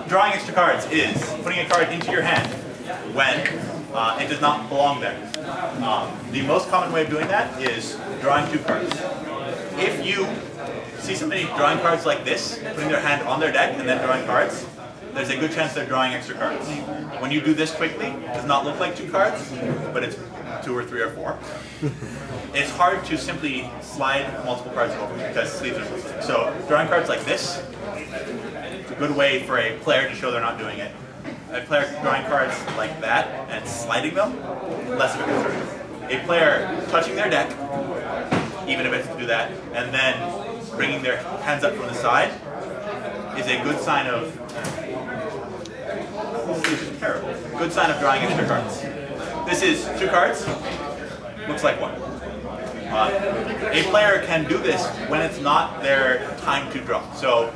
Drawing extra cards is putting a card into your hand when it does not belong there. The most common way of doing that is drawing 2 cards. If you see somebody drawing cards like this, putting their hand on their deck and then drawing cards, there's a good chance they're drawing extra cards. When you do this quickly, it does not look like 2 cards, but it's 2 or 3 or 4. It's hard to simply slide multiple cards over because sleeves are missing. So drawing cards like this, it's a good way for a player to show they're not doing it. A player drawing cards like that and sliding them, less of a concern. A player touching their deck, even if it's to do that, and then bringing their hands up from the side is a good sign of terrible. Good sign of drawing extra cards. This is 2 cards. Looks like 1. A player can do this when it's not their time to draw. So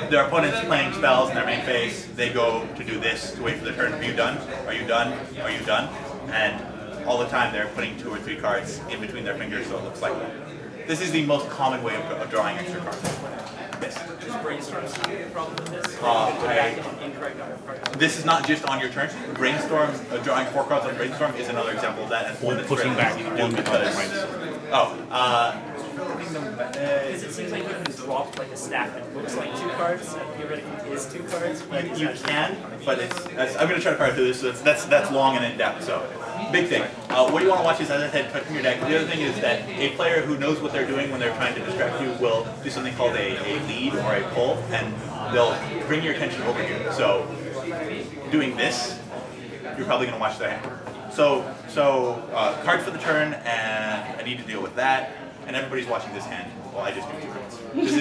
their opponent's playing spells in their main phase. They go to do this to wait for their turn. Are you done? Are you done? Are you done? And all the time they're putting 2 or 3 cards in between their fingers, so it looks like that. This is the most common way of drawing extra cards. Yes. This is not just on your turn. Brainstorm, drawing 4 cards on Brainstorm is another example of that, and one that's pushing back easy to do because because it seems like you can drop like a stack that looks like 2 cards, and theoretically is 2 cards. But you can, but I'm going to try to power through this. So that's long and in depth. So big thing. What you want to watch is, as I said, touching your deck. The other thing is that a player who knows what they're doing when they're trying to distract you will do something called a lead or a pull, and they'll bring your attention over here. So doing this, you're probably going to watch their hand. So card for the turn, and I need to deal with that, and everybody's watching this hand while I just do 2 cards.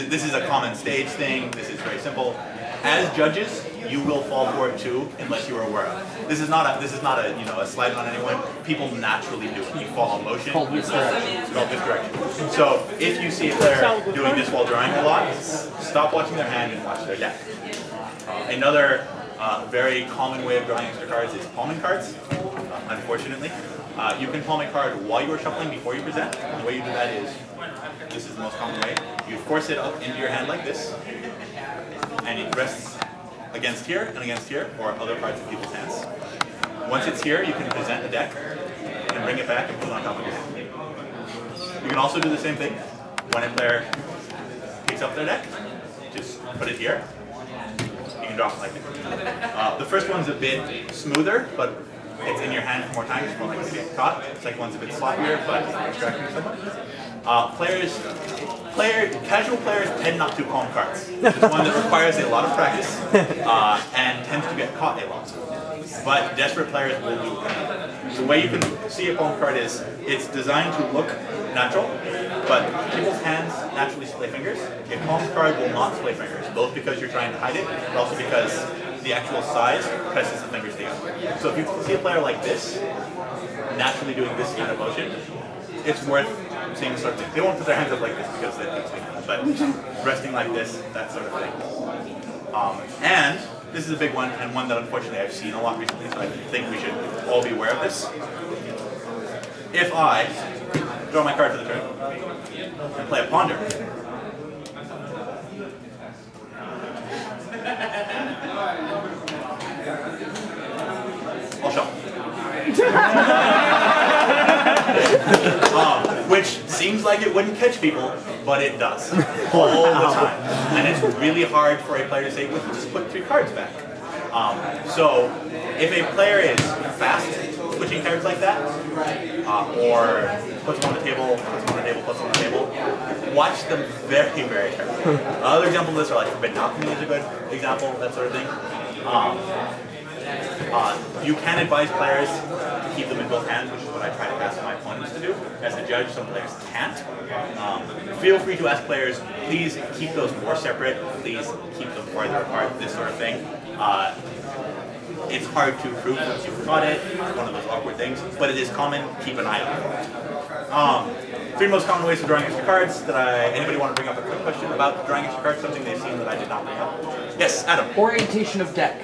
This is a common stage thing. This is very simple. As judges, you will fall for it too, unless you are aware of it. This is not a slight on anyone. People naturally do it. You fall on motion. It's called misdirection. So if you see a player doing this while drawing a lot, stop watching their hand and watch their deck. Another very common way of drawing extra cards is palming cards. Unfortunately, you can palm a card while you are shuffling before you present. And the way you do that is, this is the most common way. You force it up into your hand like this, and it rests against here and against here, or other parts of people's hands. Once it's here, you can present the deck and bring it back and put it on top of your hand. You can also do the same thing when a player picks up their deck. Just put it here. You can drop it like this. The first one's a bit smoother, but it's in your hand for more time. It's more likely to get caught. The second one's a bit sloppier, but it's distracting somewhat. Casual players tend not to palm cards. It's one that requires a lot of practice and tends to get caught a lot. But desperate players will do it. The way you can see a palm card is it's designed to look natural, but people's hands naturally splay fingers. A palm card will not splay fingers, both because you're trying to hide it, but also because the actual size presses the fingers together. So if you see a player like this, naturally doing this kind of motion, it's worth seeing sort of thing. They won't put their hands up like this because they keep speaking, but resting like this, that sort of thing. And this is a big one, and one that unfortunately I've seen a lot recently, so I think we should all be aware of this. If I draw my card for the turn and play a ponder, I'll shuffle. Which seems like it wouldn't catch people, but it does all the time. And it's really hard for a player to say, well, just put 3 cards back. So if a player is fast switching cards like that, or puts them on the table, puts them on the table, puts them on the table, watch them very, very carefully. Other examples of this are like Forbidden Alchemy is a good example, that sort of thing. You can advise players to keep them in both hands, which is what I try to ask my opponents to do. As a judge, some players can't. Feel free to ask players, please keep those more separate, please keep them farther apart, this sort of thing. It's hard to prove once you've caught it, it's one of those awkward things, but it is common, keep an eye on it. 3 most common ways of drawing extra cards that anybody want to bring up a quick question about drawing extra cards, something they've seen that I did not bring up? Yes, Adam. Orientation of deck.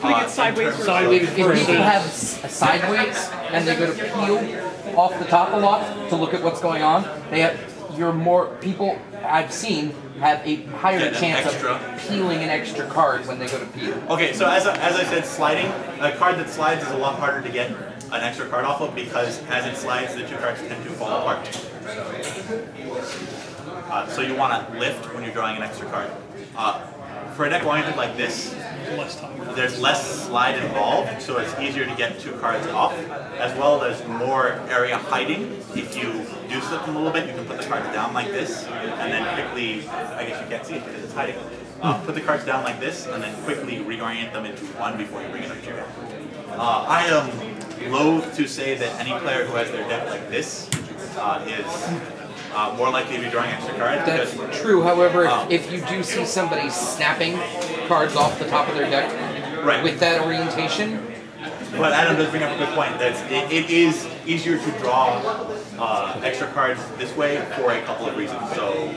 Putting it sideways. If people have a sideways and they go to peel off the top a lot to look at what's going on, people I've seen have a higher chance extra. of peeling an extra card when they go to peel. Okay, so as I said, sliding, a card that slides is a lot harder to get an extra card off of because as it slides, the two cards tend to fall apart. So you want to lift when you're drawing an extra card. For a deck oriented like this, there's less slide involved, so it's easier to get two cards off, as well as more area hiding. If you do slip them a little bit, you can put the cards down like this, and then quickly, I guess you can't see it because it's hiding. Put the cards down like this, and then quickly reorient them into one before you bring it up to your deck. I am loath to say that any player who has their deck like this is more likely to be drawing extra cards. That's true, however, if you do see somebody snapping cards off the top of their deck with that orientation. But Adam does bring up a good point. It is easier to draw extra cards this way for a couple of reasons. So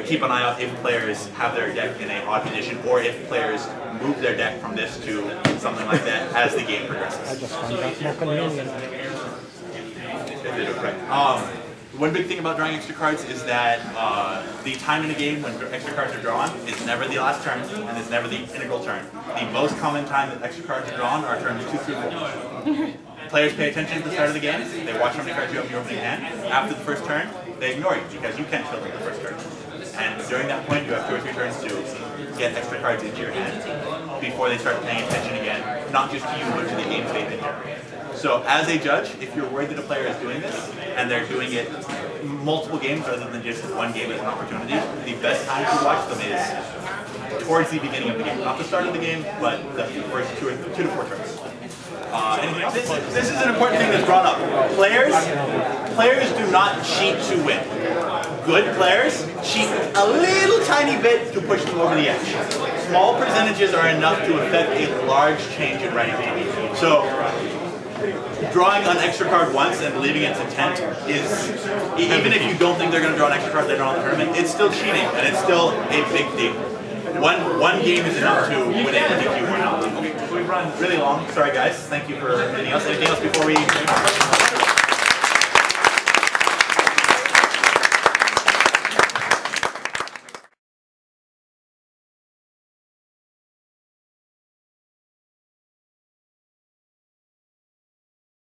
keep an eye out if players have their deck in an odd position, or if players move their deck from this to something like that as the game progresses. I just found out smoking a million. They did it right. One big thing about drawing extra cards is that the time in a game when extra cards are drawn is never the last turn, and it's never the integral turn. The most common time that extra cards are drawn are turns 2 through 4. Players pay attention at the start of the game, they watch how many cards you have in your opening hand. After the first turn, they ignore you because you can't fill in the first turn. And during that point, you have 2 or 3 turns to get extra cards into your hand before they start paying attention again, not just to you, but to the game state in here. So as a judge, if you're worried that a player is doing this, and they're doing it multiple games rather than just one game as an opportunity, the best time to watch them is towards the beginning of the game. Not the start of the game, but the first 2 to 4 turns. Anything else? This is an important thing that's brought up. Players do not cheat to win. Good players cheat a little tiny bit to push them over the edge. Small percentages are enough to affect a large change in writing. So drawing an extra card once and leaving it to 10 is, even if you don't think they're going to draw an extra card later on in the tournament, it's still cheating, and it's still a big deal. One game is enough to win it, I think you were not. Okay, we've run really long. Sorry guys, thank you for anything else. Anything else before we...